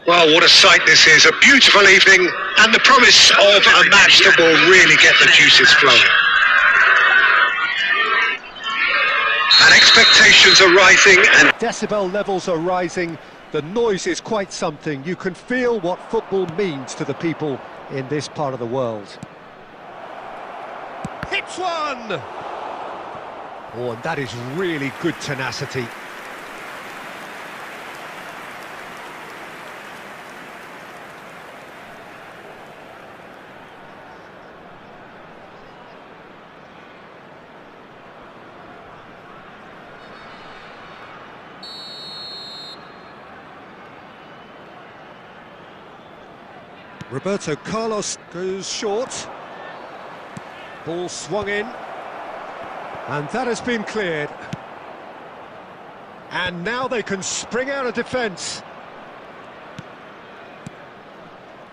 Well, what a sight this is. A beautiful evening and the promise of a match that will really get the juices flowing. And expectations are rising and decibel levels are rising. The noise is quite something. You can feel what football means to the people in this part of the world. Hits one! Oh, and that is really good tenacity. Roberto Carlos goes short. Ball swung in. And that has been cleared. And now they can spring out of defence.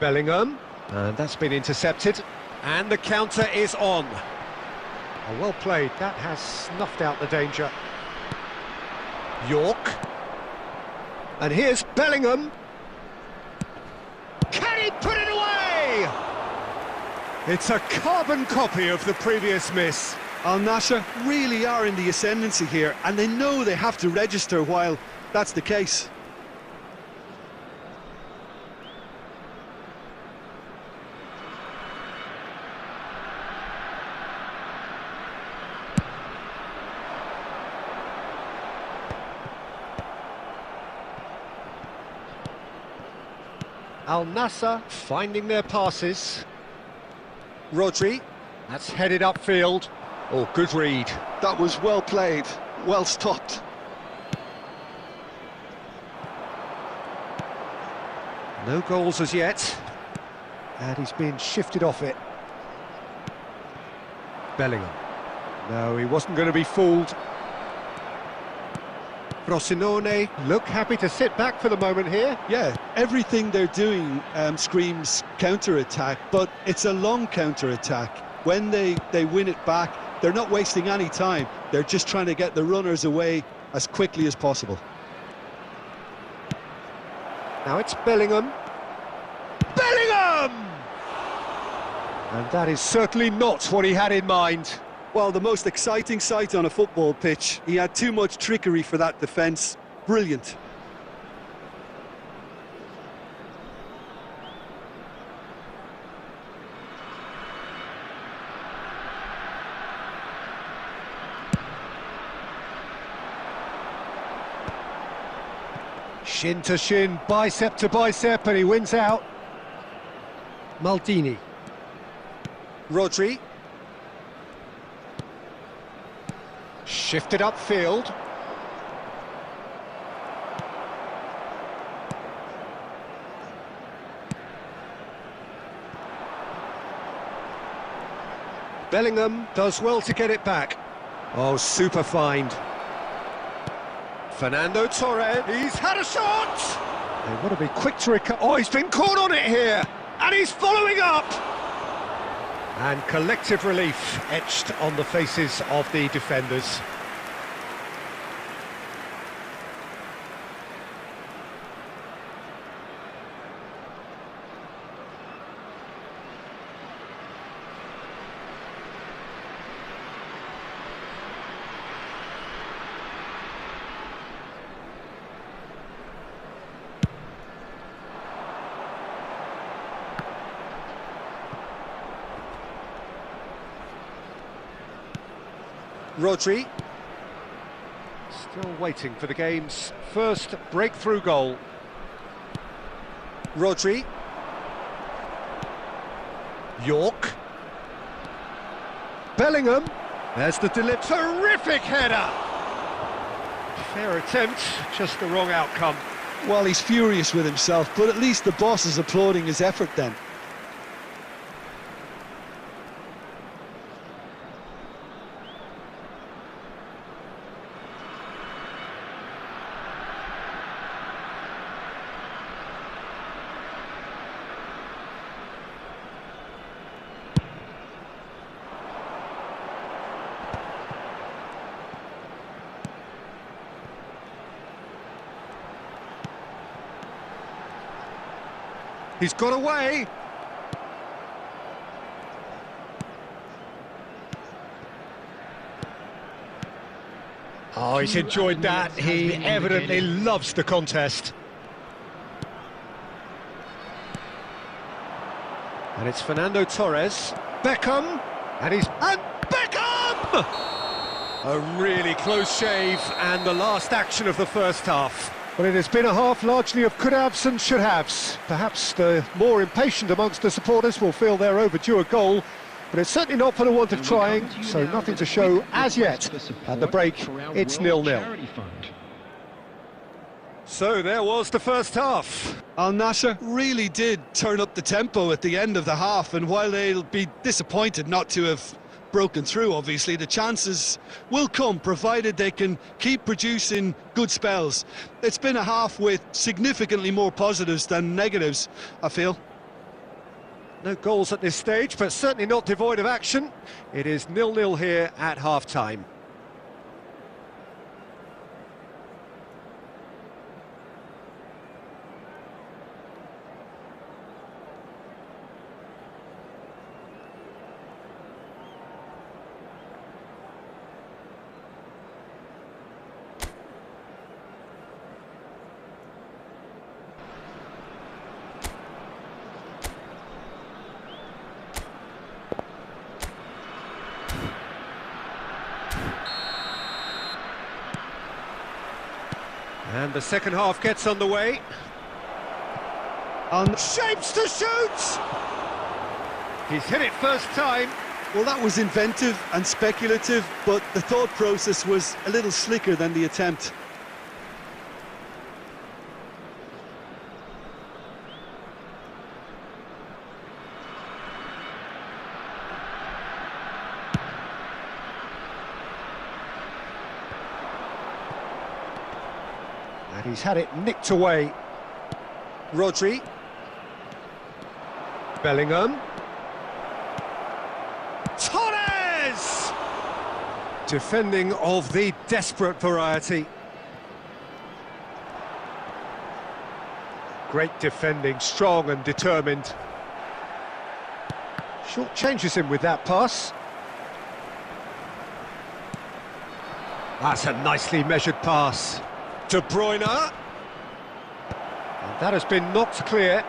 Bellingham. And that's been intercepted. And the counter is on. Oh, well played. That has snuffed out the danger. York. And here's Bellingham. Can he put it away? It's a carbon copy of the previous miss. Al Nassr really are in the ascendancy here, and they know they have to register while that's the case. Al Nassr finding their passes. Rodri, that's headed upfield. Oh, good read. That was well played, well stopped. No goals as yet. And he's been shifted off it. Bellingham. No, he wasn't going to be fooled. Frosinone look happy to sit back for the moment here. Yeah, everything they're doing screams counter-attack, but it's a long counter-attack. When they win it back, they're not wasting any time. They're just trying to get the runners away as quickly as possible. Now it's Bellingham. Bellingham! And that is certainly not what he had in mind. Well, the most exciting sight on a football pitch. He had too much trickery for that defence. Brilliant. Shin to shin, bicep to bicep, and he wins out. Maldini. Rodri. Shifted upfield. Bellingham does well to get it back. Oh, super find. Fernando Torres, he's had a shot! They've got to be quick to recover. Oh, he's been caught on it here! And he's following up! And collective relief etched on the faces of the defenders. Rodri. Still waiting for the game's first breakthrough goal. Rodri. York. Bellingham. There's the terrific header. Fair attempt, just the wrong outcome. Well, he's furious with himself, but at least the boss is applauding his effort then. He's got away. Oh, he's enjoyed that. He evidently loves the contest. And it's Fernando Torres. Beckham. And Beckham! A really close shave and the last action of the first half. Well, it has been a half largely of could-haves and should-haves. Perhaps the more impatient amongst the supporters will feel they're overdue a goal, but it's certainly not for the want of trying, so nothing to show as yet. At the break, it's 0-0. So there was the first half. Al Nassr really did turn up the tempo at the end of the half, and while they'll be disappointed not to have broken through, obviously, the chances will come, provided they can keep producing good spells. It's been a half with significantly more positives than negatives, I feel. No goals at this stage, but certainly not devoid of action. It is 0-0 here at half-time. And the second half gets underway. On Shapes to shoot! He's hit it first time. Well, that was inventive and speculative, but the thought process was a little slicker than the attempt. And he's had it nicked away. Rodri. Bellingham. Torres! Defending of the desperate variety. Great defending, strong and determined. Short changes him with that pass. That's a nicely measured pass. De Bruyne. And that has been knocked clear.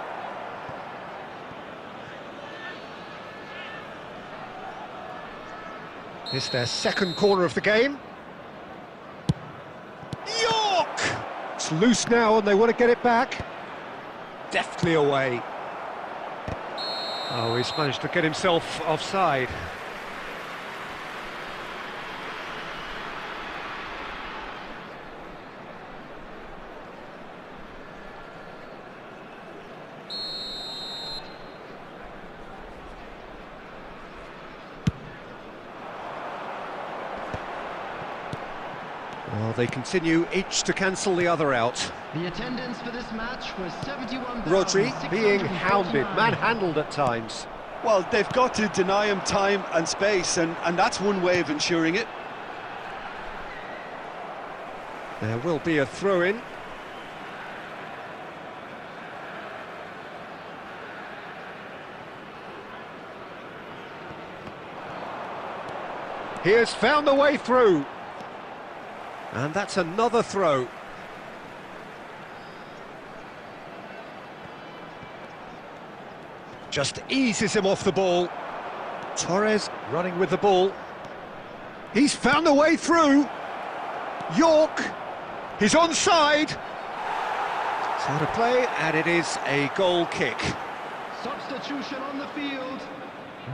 It's their second corner of the game. York! It's loose now and they want to get it back. Deftly away. Oh, he's managed to get himself offside. Well, they continue each to cancel the other out. The attendance for this match was 71,649. Rodri being hounded, manhandled at times. Well, they've got to deny him time and space, and that's one way of ensuring it. There will be a throw-in. He has found the way through. And that's another throw. Just eases him off the ball. Torres running with the ball. He's found the way through. York, he's onside. It's out of play, and it is a goal kick. Substitution on the field,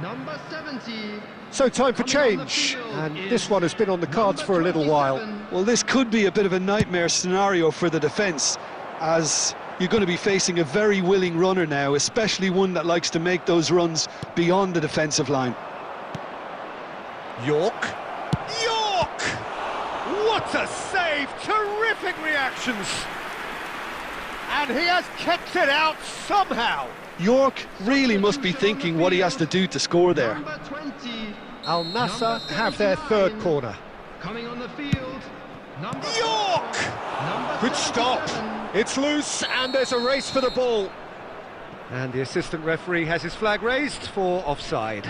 number 70. So time for change, and this one has been on the cards for a little while. Well, this could be a bit of a nightmare scenario for the defence, as you're going to be facing a very willing runner now, especially one that likes to make those runs beyond the defensive line. York. York! What a save! Terrific reactions! And he has kept it out somehow. York really must be thinking what he has to do to score there. Number 20. Al Nassr have their third corner. Coming on the field, number York! 4, number Good stop. 77. It's loose and there's a race for the ball. And the assistant referee has his flag raised for offside.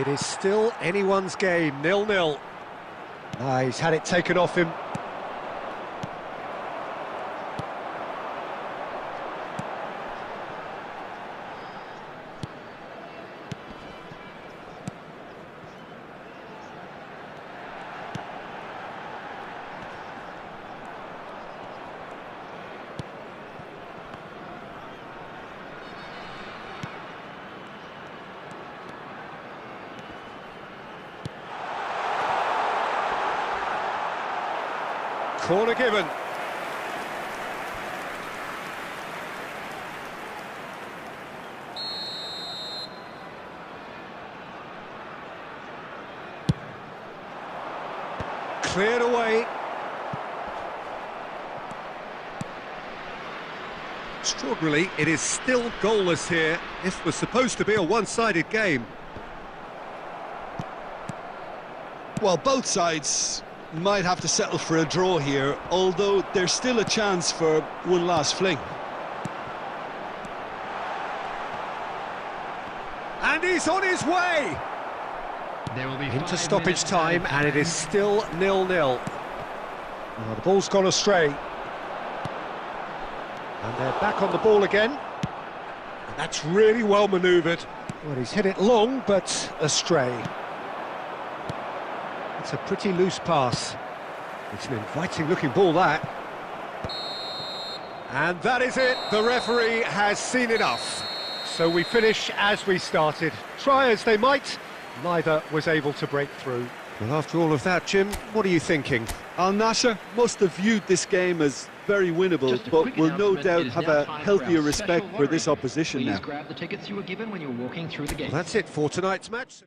It is still anyone's game, 0-0. He's had it taken off him. Corner given. cleared away. Extraordinarily, it is still goalless here. This was supposed to be a one-sided game. Well, both sides might have to settle for a draw here, although there's still a chance for one last fling. And he's on his way! There will be Into 5 stoppage minutes time, added and it is still 0-0. Now the ball's gone astray. And they're back on the ball again. And that's really well manoeuvred. Well, he's hit it long, but astray. It's a pretty loose pass. It's an inviting-looking ball, that. And that is it. The referee has seen enough. So we finish as we started. Try as they might, neither was able to break through. Well, after all of that, Jim, what are you thinking? Al Nassr must have viewed this game as very winnable, Just a but quick will no announcement, doubt it is have now a time for healthier our respect special for this lottery. opposition Please now. grab the tickets you were given when you were walking through the gate. Well, that's it for tonight's match.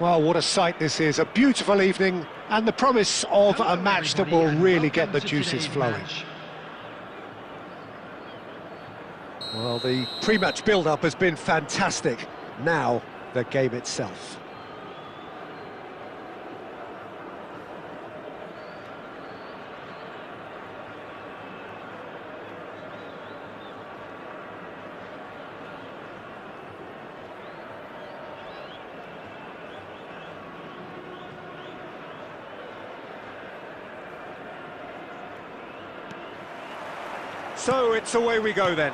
Well, what a sight this is. A beautiful evening and the promise of a match that will really get the juices flowing. Well, the pre-match build-up has been fantastic. Now, the game itself. So it's away we go then.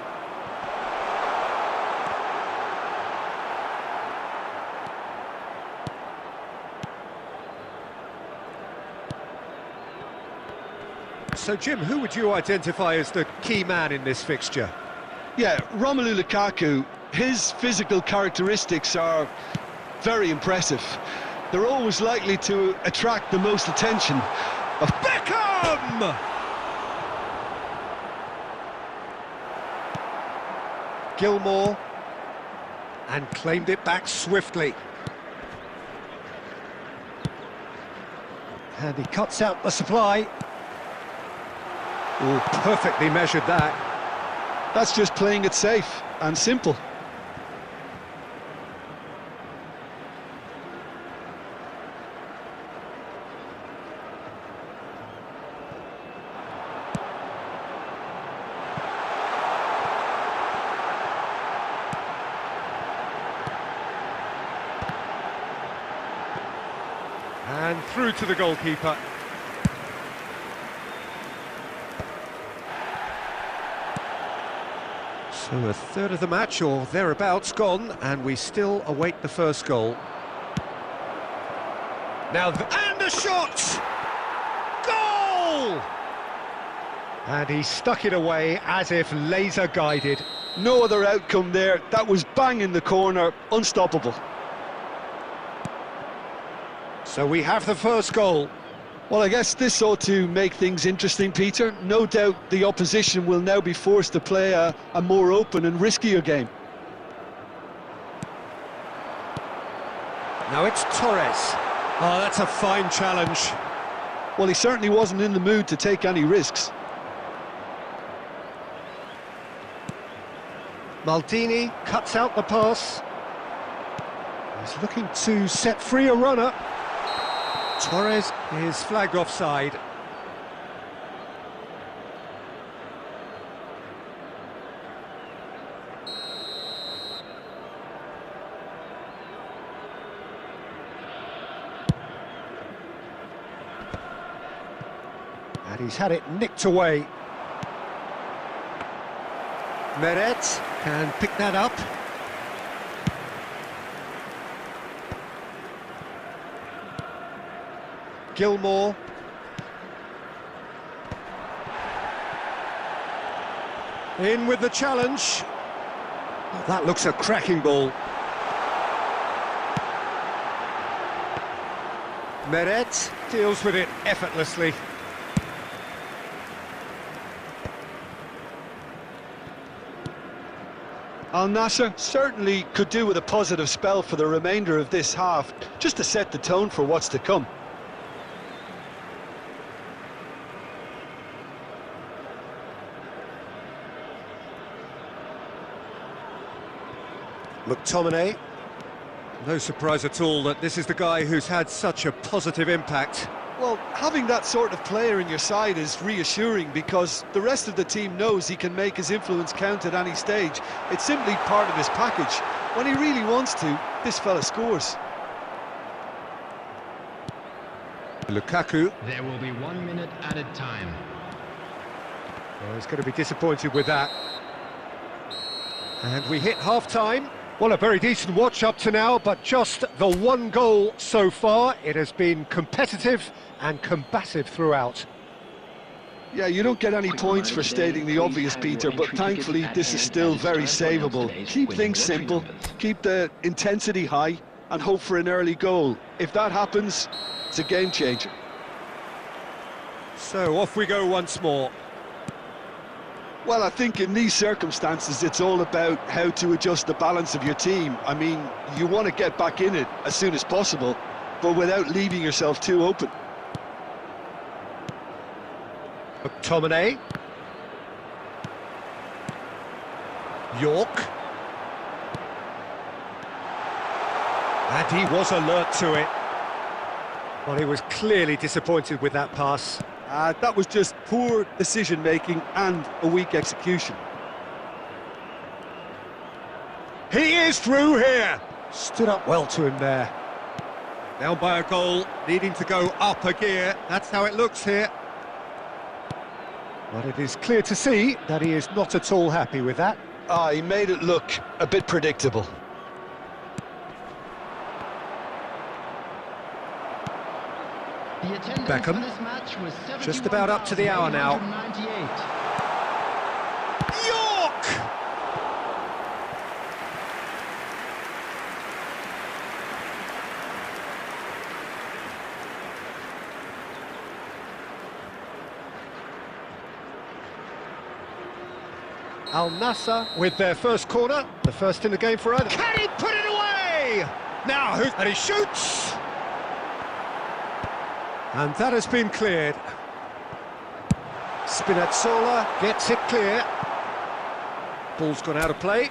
So Jim, who would you identify as the key man in this fixture? Yeah, Romelu Lukaku, his physical characteristics are very impressive. They're always likely to attract the most attention of Beckham! Gilmore, and claimed it back swiftly. And he cuts out the supply. Oh, perfectly measured that. That's just playing it safe and simple. And through to the goalkeeper. So a third of the match, or thereabouts, gone, and we still await the first goal. Now, and the shot! Goal! And he stuck it away as if laser-guided. No other outcome there. That was bang in the corner, unstoppable. So we have the first goal. Well, I guess this ought to make things interesting, Peter. No doubt the opposition will now be forced to play a more open and riskier game. Now it's Torres. Oh, that's a fine challenge. Well, he certainly wasn't in the mood to take any risks. Maldini cuts out the pass. He's looking to set free a runner. Torres is flagged offside. And he's had it nicked away. Meret can pick that up. Gilmore. In with the challenge. Oh, that looks a cracking ball. Meret deals with it effortlessly. Al Nassr certainly could do with a positive spell for the remainder of this half, just to set the tone for what's to come. McTominay. No surprise at all that this is the guy who's had such a positive impact. Well, having that sort of player in your side is reassuring because the rest of the team knows he can make his influence count at any stage. It's simply part of his package. When he really wants to, this fella scores. Lukaku. There will be 1 minute added time. Well, he's going to be disappointed with that. And we hit half-time. Well, a very decent watch up to now, but just the one goal so far. It has been competitive and combative throughout. Yeah, you don't get any points for stating the obvious, Peter, but thankfully this is still very savable. Keep things simple, keep the intensity high, and hope for an early goal. If that happens, it's a game changer. So off we go once more. Well, I think in these circumstances, it's all about how to adjust the balance of your team. I mean, you want to get back in it as soon as possible, but without leaving yourself too open. McTominay. York. And he was alert to it. Well, he was clearly disappointed with that pass. That was just poor decision-making and a weak execution. He is through here. Stood up well to him there. Down by a goal, needing to go up a gear. That's how it looks here. But it is clear to see that he is not at all happy with that. He made it look a bit predictable. The attendance Beckham. for this match was Just about up to the hour now. 71,898. York! Al Nassr with their first corner, the first in the game for either. Can he put it away? Now, and he shoots! And that has been cleared. Spinazzola gets it clear. Ball's gone out of play.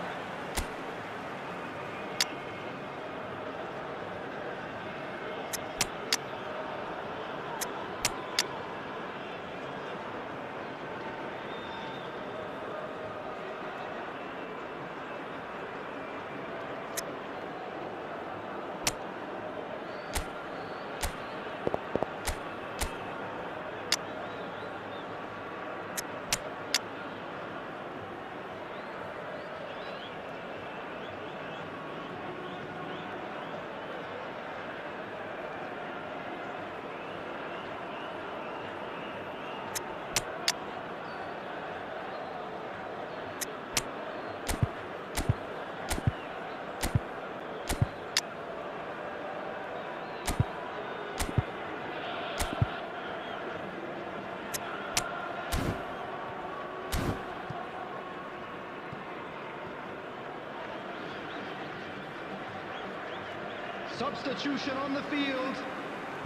Substitution on the field.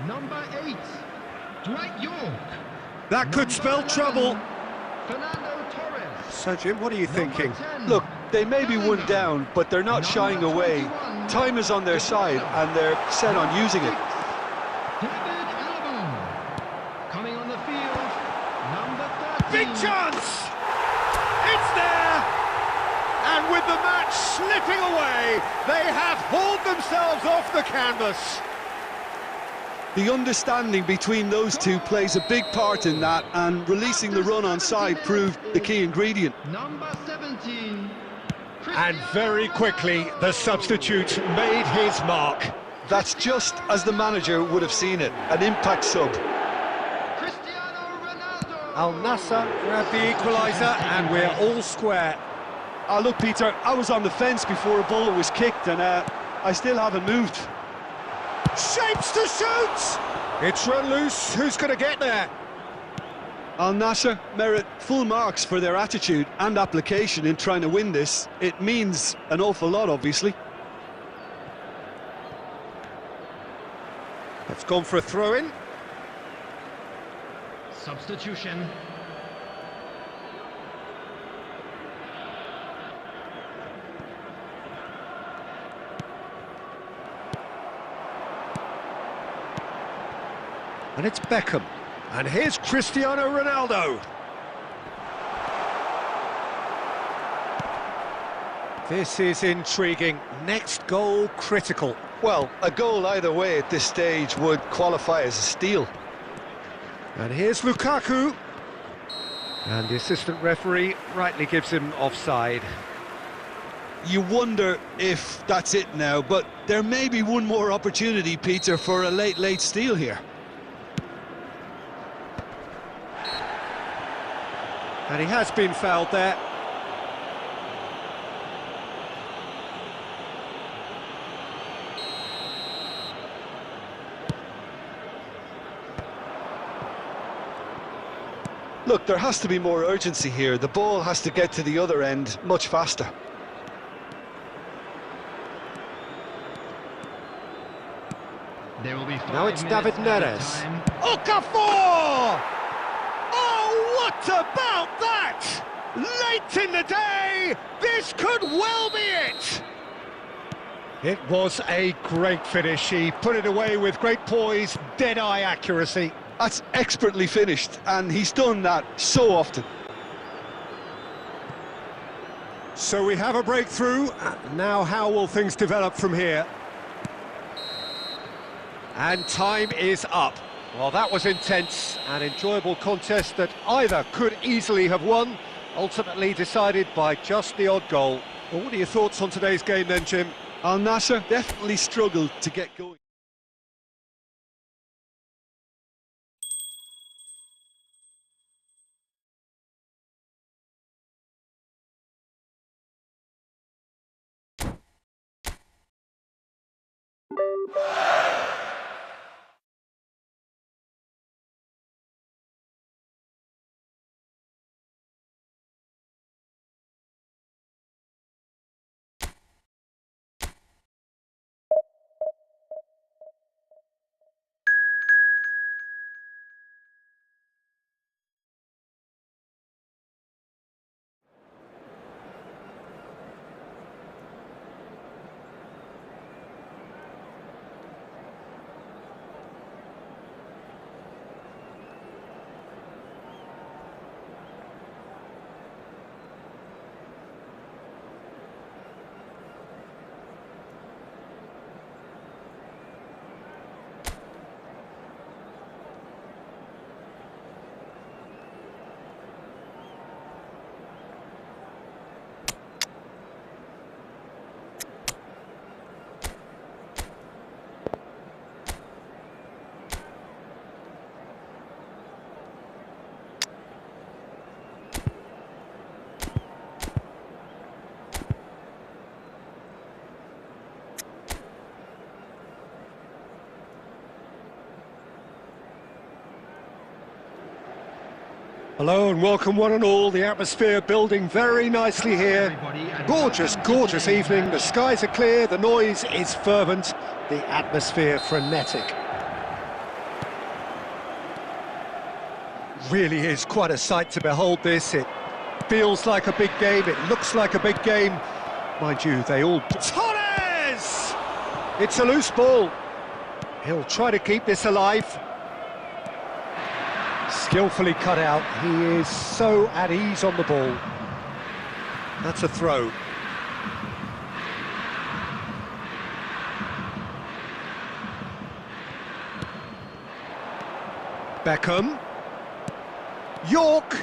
Number 8, Dwight York. That could spell trouble. Fernando Torres. So, Jim, what are you thinking? 10, Look, they may be one down, but they're not shying away. Time is on their side, and they're set on using it. David Alaba. Coming on the field. Number 13. Big chance! It's there! And with the match slipping away, they have hauled themselves off the canvas. The understanding between those two plays a big part in that, and releasing the run onside proved the key ingredient. Number 17. And very quickly, the substitute made his mark. That's just as the manager would have seen it, an impact sub. Cristiano Ronaldo. Al Nassr grabbed the equaliser, and we're all square. Look, Peter, I was on the fence before a ball was kicked, and I still haven't moved. Shapes to shoot! It's run loose, who's going to get there? Al Nassr merit full marks for their attitude and application in trying to win this. It means an awful lot, obviously. It's gone for a throw-in. Substitution. And it's Beckham. And here's Cristiano Ronaldo. This is intriguing. Next goal critical. Well, a goal either way at this stage would qualify as a steal. And here's Lukaku. And the assistant referee rightly gives him offside. You wonder if that's it now, but there may be one more opportunity, Peter, for a late steal here. And he has been fouled there. Look, there has to be more urgency here. The ball has to get to the other end much faster. There will be 5 Now it's David minutes Neres. added time. Okafor! Oh, what about that? Late in the day, this could well be it. It was a great finish. He put it away with great poise, dead-eye accuracy. That's expertly finished, and he's done that so often. So we have a breakthrough. Now how will things develop from here? And time is up. Well, that was intense, an enjoyable contest that either could easily have won, ultimately decided by just the odd goal. Well, what are your thoughts on today's game then, Jim? Al Nassr definitely struggled to get going. Hello and welcome one and all. The atmosphere building very nicely here. Gorgeous, gorgeous evening. The skies are clear, the noise is fervent, the atmosphere frenetic. Really is quite a sight to behold this. It feels like a big game, it looks like a big game. Mind you, they all... Torres! It's a loose ball. He'll try to keep this alive. Skillfully cut out. He is so at ease on the ball. That's a throw. Beckham. York.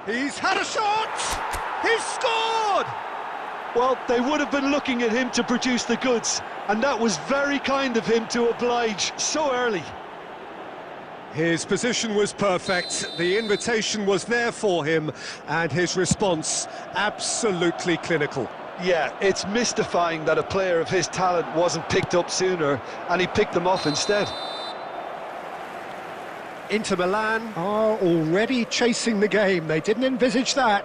He's had a shot! He's scored! Well, they would have been looking at him to produce the goods, and that was very kind of him to oblige so early. His position was perfect, the invitation was there for him, and his response absolutely clinical. Yeah, it's mystifying that a player of his talent wasn't picked up sooner, and he picked them off instead. Inter Milan are already chasing the game, they didn't envisage that.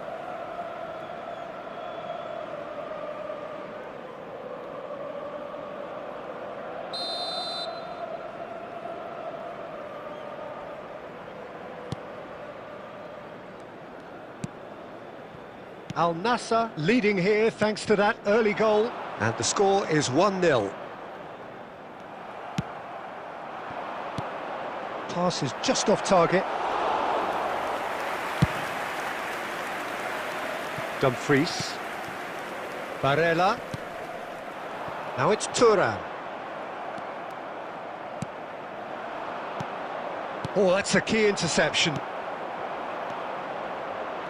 Al Nassr leading here thanks to that early goal, and the score is 1-0. Pass is just off target. Dumfries. Barella. Now it's Thuram. Oh, that's a key interception.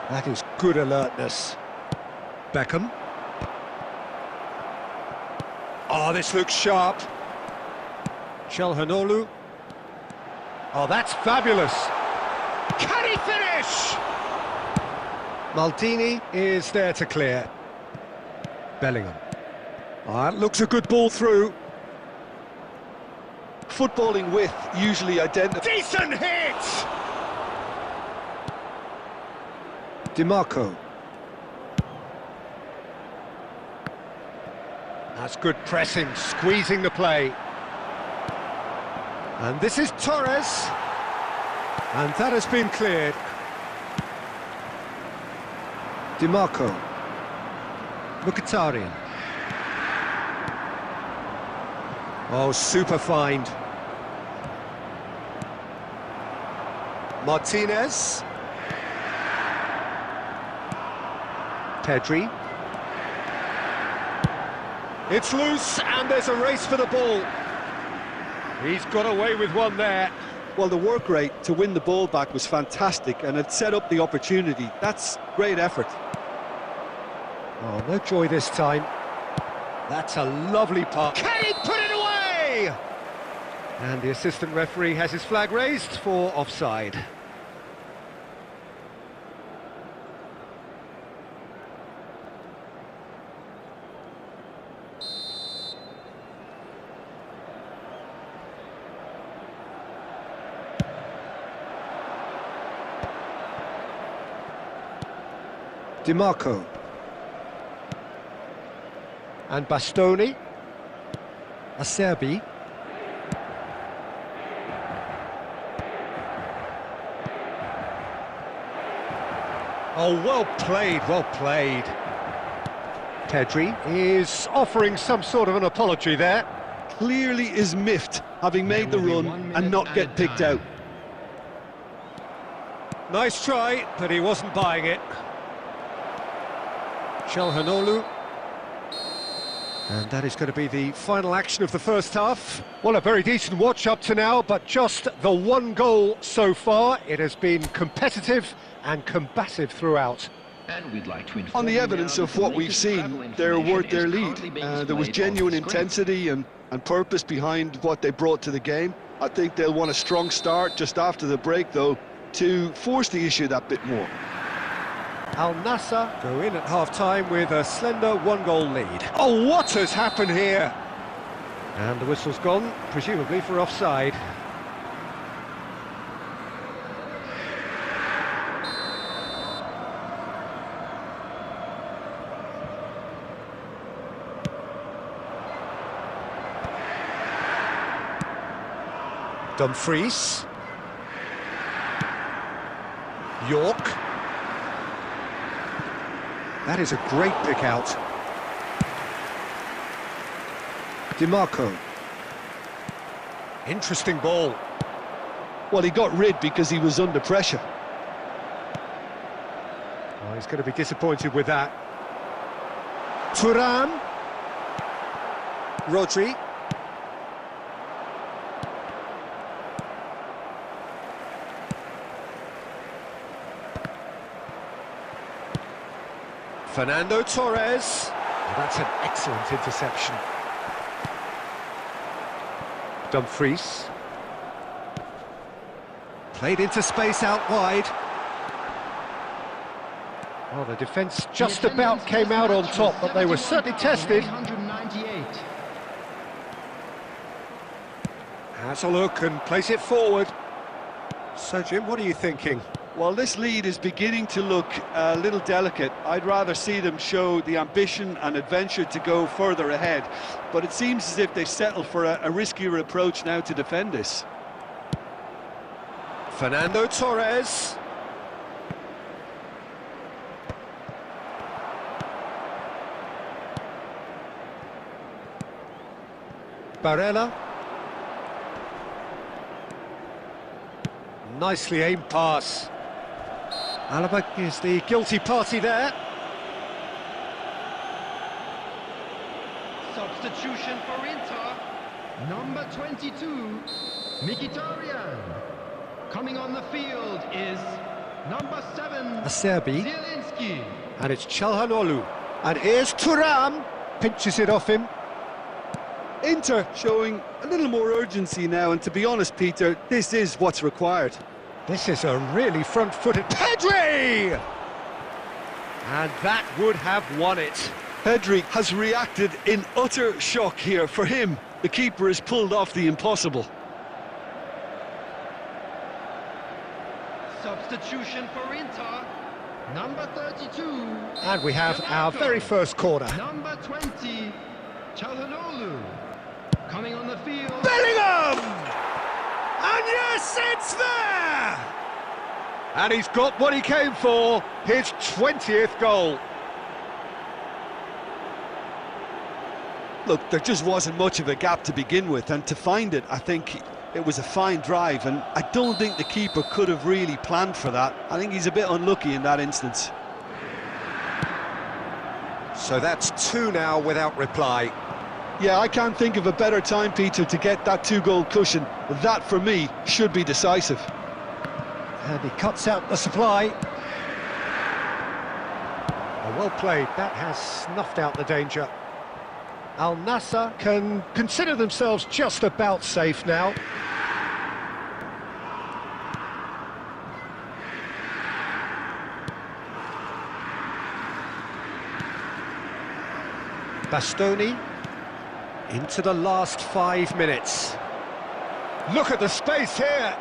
That is good alertness. Beckham. Oh, this looks sharp. Çalhanoğlu. Oh, that's fabulous. Can he finish? Maldini is there to clear. Bellingham. Oh, that looks a good ball through. Footballing width usually identifies... Decent hit! DiMarco. That's good pressing, squeezing the play. And this is Torres. And that has been cleared. DiMarco. Mkhitaryan. Oh, super find. Martinez. Pedri. It's loose, and there's a race for the ball. He's got away with one there. Well, the work rate to win the ball back was fantastic, and it set up the opportunity. That's great effort. Oh, no joy this time. That's a lovely pass. Can he put it away? And the assistant referee has his flag raised for offside. DiMarco. And Bastoni. Acerbi. Oh, well played, well played. Pedri is offering some sort of an apology there. Clearly is miffed, having made the run and not get picked out. Nice try, but he wasn't buying it. Çalhanoğlu. And that is going to be the final action of the first half. Well, a very decent watch up to now, but just the one goal so far. It has been competitive and combative throughout. And we'd like to On the evidence of what we've seen, they're worth their lead. There was genuine intensity and purpose behind what they brought to the game. I think they'll want a strong start just after the break, though, to force the issue that bit more. Al Nassr go in at half-time with a slender one-goal lead. Oh, what has happened here? And the whistle's gone, presumably for offside. Dumfries. York. That is a great pick out. DiMarco. Interesting ball. Well, he got rid because he was under pressure. Oh, he's going to be disappointed with that. Thuram. Rodri. Fernando Torres. Oh, that's an excellent interception. Dumfries. Played into space out wide. Well, the defence just about came out on top, but they were certainly tested. Has a look and plays it forward. So, Jim, what are you thinking? Well, this lead is beginning to look a little delicate. I'd rather see them show the ambition and adventure to go further ahead. But it seems as if they settle for a riskier approach now to defend this. Fernando Torres. Barella. Nicely aimed pass. Alaba is the guilty party there. Substitution for Inter. Number 22, Mkhitaryan. Coming on the field is number 7, Acerbi. Zielinski. And it's Çalhanoğlu. And here's Thuram. Pinches it off him. Inter showing a little more urgency now, and to be honest, Peter, this is what's required. This is a really front-footed Pedri! And that would have won it. Pedri has reacted in utter shock here. For him, the keeper has pulled off the impossible. Substitution for Inter. Number 32. And we have our very first corner. Number 20, Çalhanoğlu. Coming on the field. Bellingham! And yes, it's there! And he's got what he came for, his 20th goal. Look, there just wasn't much of a gap to begin with, and to find it, I think it was a fine drive, and I don't think the keeper could have really planned for that. I think he's a bit unlucky in that instance. So that's 2 now without reply. Yeah, I can't think of a better time, Peter, to get that 2-goal cushion. That, for me, should be decisive. And he cuts out the supply. Oh, well played, that has snuffed out the danger. Al Nassr can consider themselves just about safe now. Bastoni into the last 5 minutes. Look at the space here.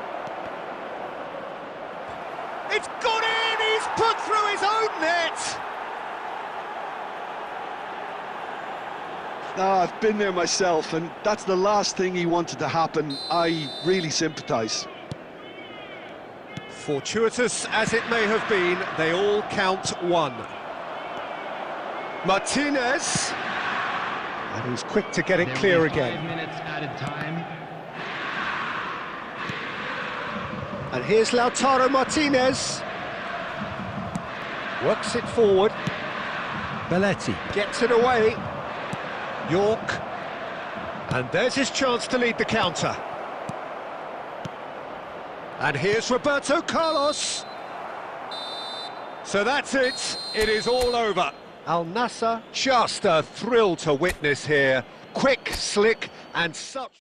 It's gone in! He's put through his own net! I've been there myself, and that's the last thing he wanted to happen. I really sympathise. Fortuitous as it may have been, they all count 1. Martinez. And he's quick to get it clear again. 5 minutes added time. And here's Lautaro Martinez. Works it forward. Belletti gets it away. York. And there's his chance to lead the counter. And here's Roberto Carlos. So that's it. It is all over. Al Nassr, just a thrill to witness here. Quick, slick, and such...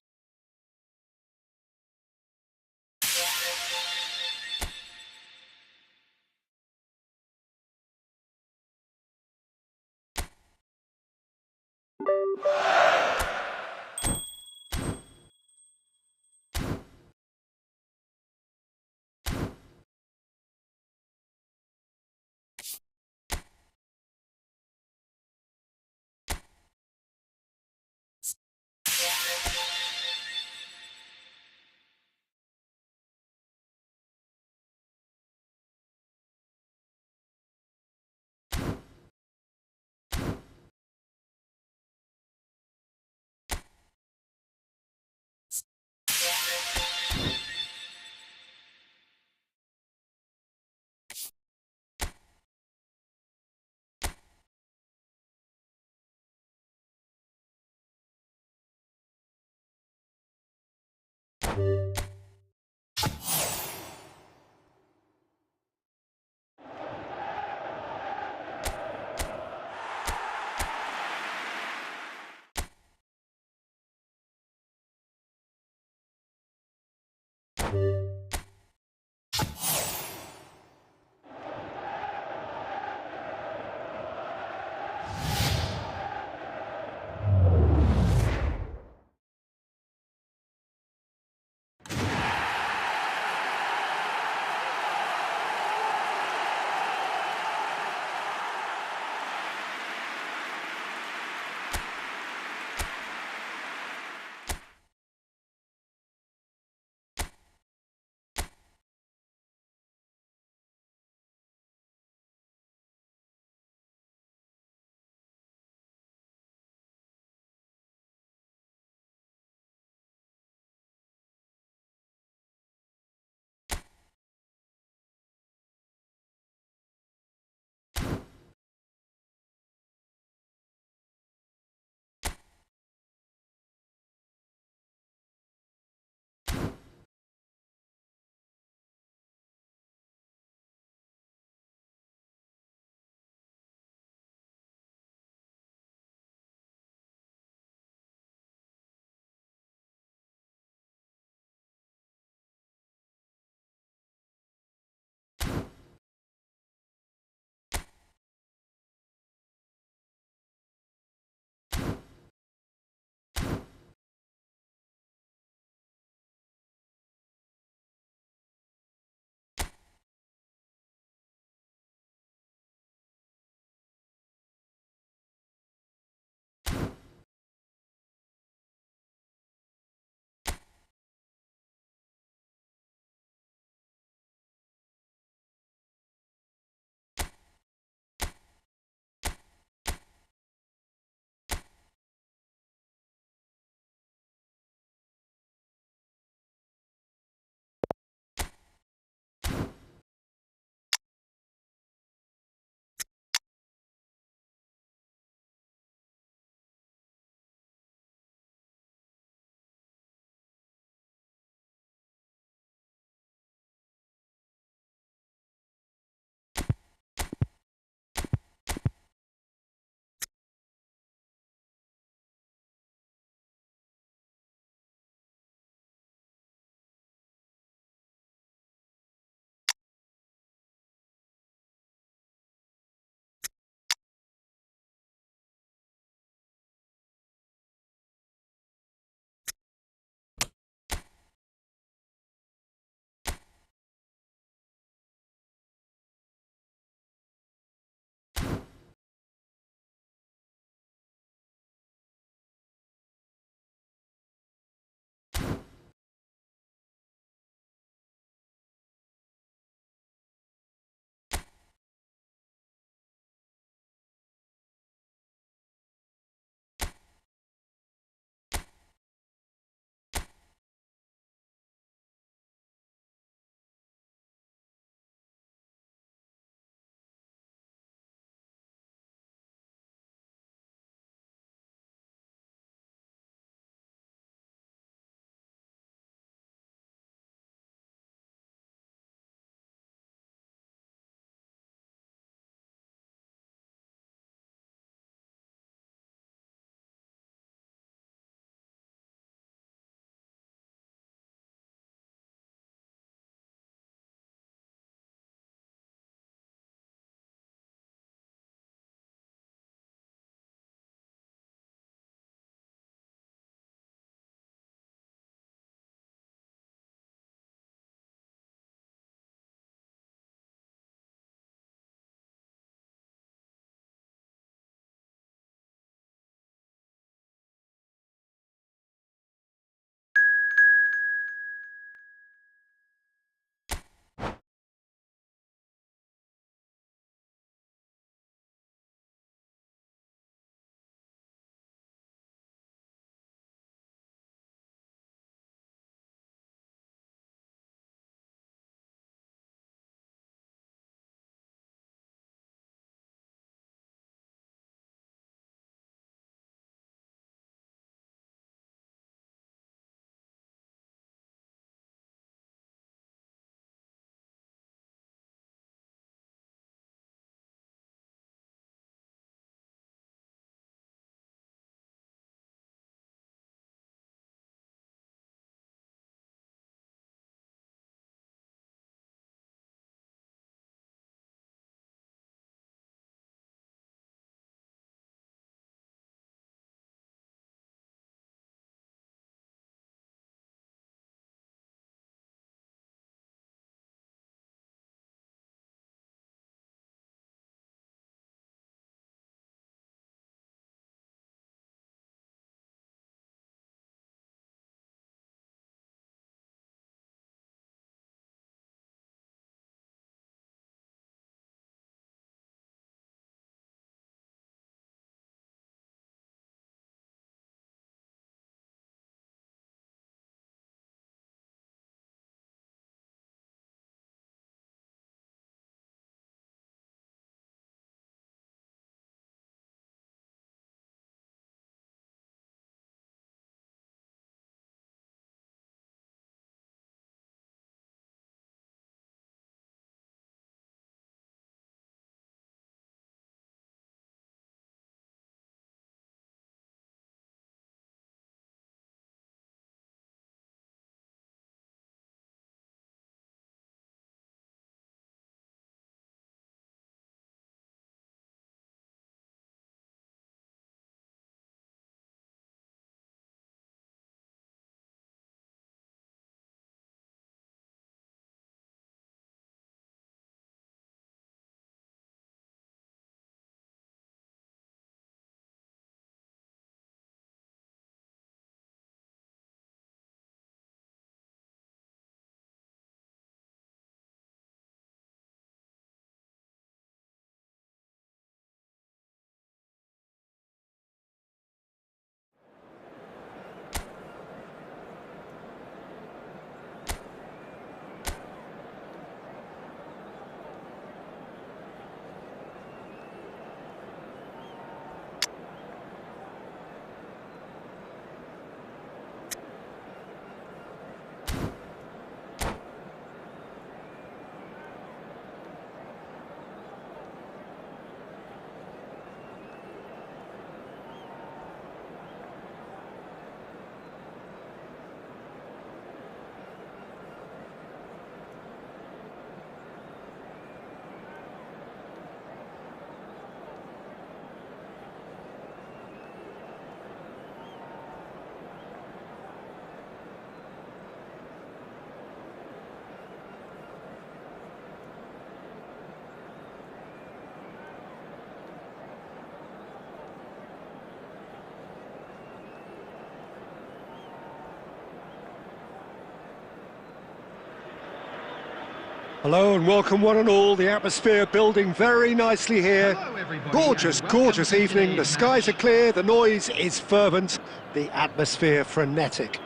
Hello and welcome one and all. The atmosphere building very nicely here. Hello, everybody, Gorgeous, and welcome gorgeous to evening. The today's skies are match. clear, the noise is fervent, the atmosphere frenetic.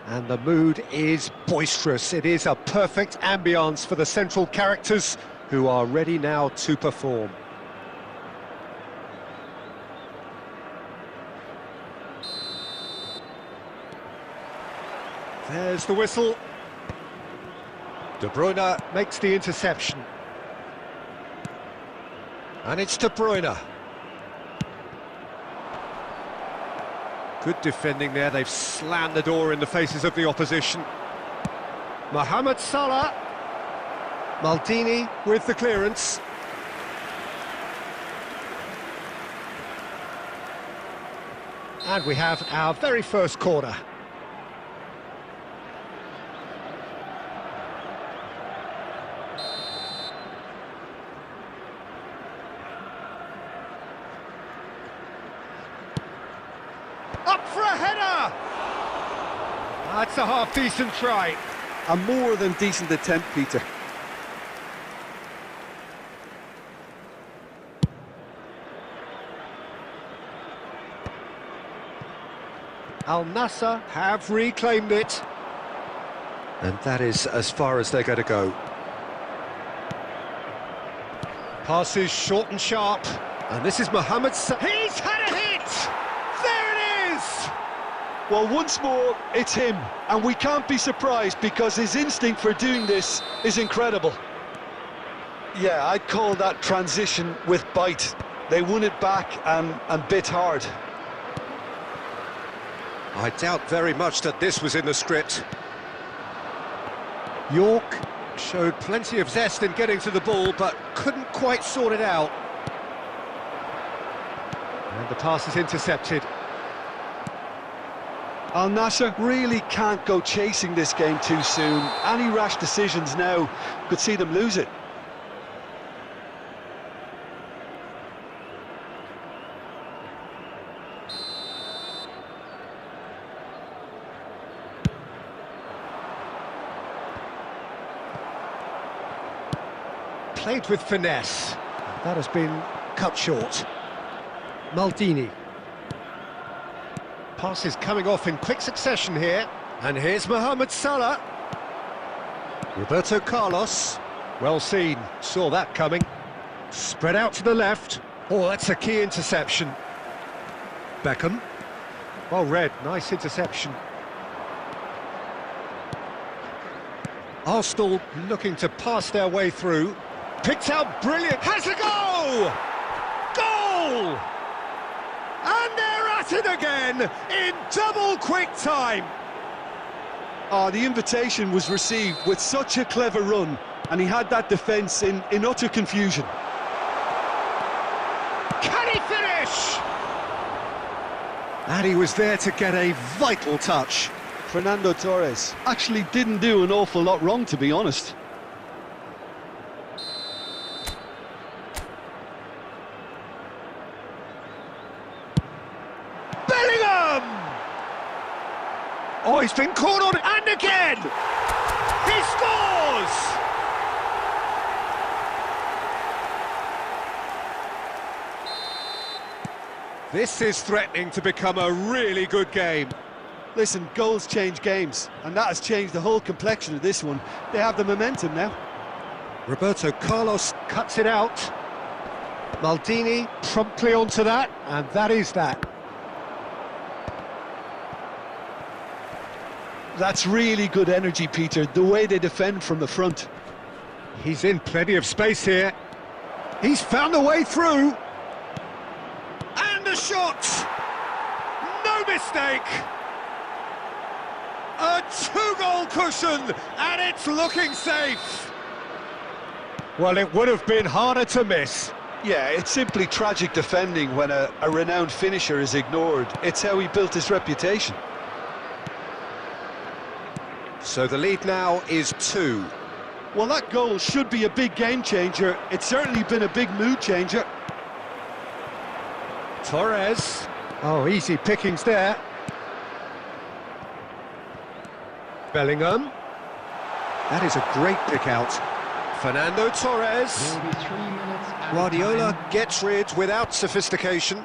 And the mood is boisterous. It is a perfect ambience for the central characters who are ready now to perform. There's the whistle. De Bruyne makes the interception. And it's De Bruyne. Good defending there, they've slammed the door in the faces of the opposition. Mohamed Salah. Maldini with the clearance. And we have our very first corner. Up for a header! That's a half-decent try. A more than decent attempt, Peter. Al Nassr have reclaimed it. And that is as far as they're going to go. Passes short and sharp. And this is Mohamed Salah. He's had a hit! There it is! Well, once more, it's him. And we can't be surprised because his instinct for doing this is incredible. Yeah, I'd call that transition with bite. They won it back and bit hard. I doubt very much that this was in the script. York showed plenty of zest in getting to the ball, but couldn't quite sort it out. And the pass is intercepted. Al Nassr really can't go chasing this game too soon. Any rash decisions now could see them lose it. Played with finesse. That has been cut short. Maldini. Pass is coming off in quick succession here. And here's Mohamed Salah. Roberto Carlos. Well seen, saw that coming. Spread out to the left. Oh, that's a key interception. Beckham. Well read, nice interception. Arsenal looking to pass their way through. Picked out brilliant. Has a go! Goal! And they're at it again in double quick time. Oh, the invitation was received with such a clever run, and he had that defence in utter confusion. Can he finish? And he was there to get a vital touch. Fernando Torres actually didn't do an awful lot wrong, to be honest. Oh, he's been caught on, and again! He scores! This is threatening to become a really good game. Listen, goals change games, and that has changed the whole complexion of this one. They have the momentum now. Roberto Carlos cuts it out. Maldini promptly onto that, and that is that. That's really good energy, Peter, the way they defend from the front. He's in plenty of space here. He's found a way through. And a shot! No mistake! A two-goal cushion, and it's looking safe. Well, it would have been harder to miss. Yeah, it's simply tragic defending when a renowned finisher is ignored. It's how he built his reputation. So the lead now is 2. Well, that goal should be a big game changer. It's certainly been a big mood changer. Torres. Oh, easy pickings there. Bellingham. That is a great pick out. Fernando Torres. There will be 3 minutes added Guardiola time. gets rid without sophistication.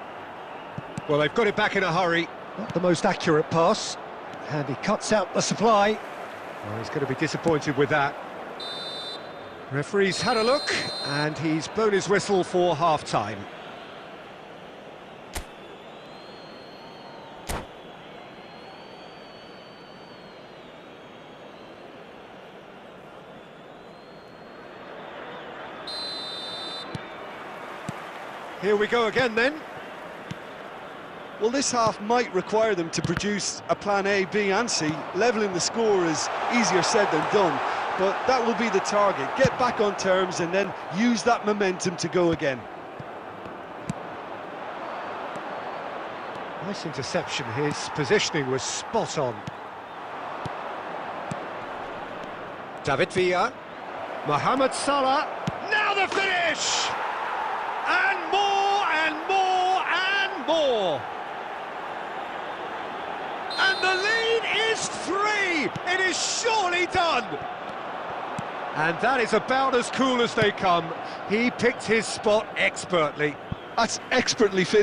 Well, they've got it back in a hurry. Not the most accurate pass. And he cuts out the supply. Well, he's going to be disappointed with that. Referee's had a look, and he's blown his whistle for half-time. Here we go again then. Well, this half might require them to produce a plan A, B and C. Levelling the score is easier said than done, but that will be the target. Get back on terms and then use that momentum to go again. Nice interception. His positioning was spot on. David Villa. Mohamed Salah. Now the finish! And more and more and more! And the lead is 3! It is surely done! And that is about as cool as they come. He picked his spot expertly. That's expertly fit.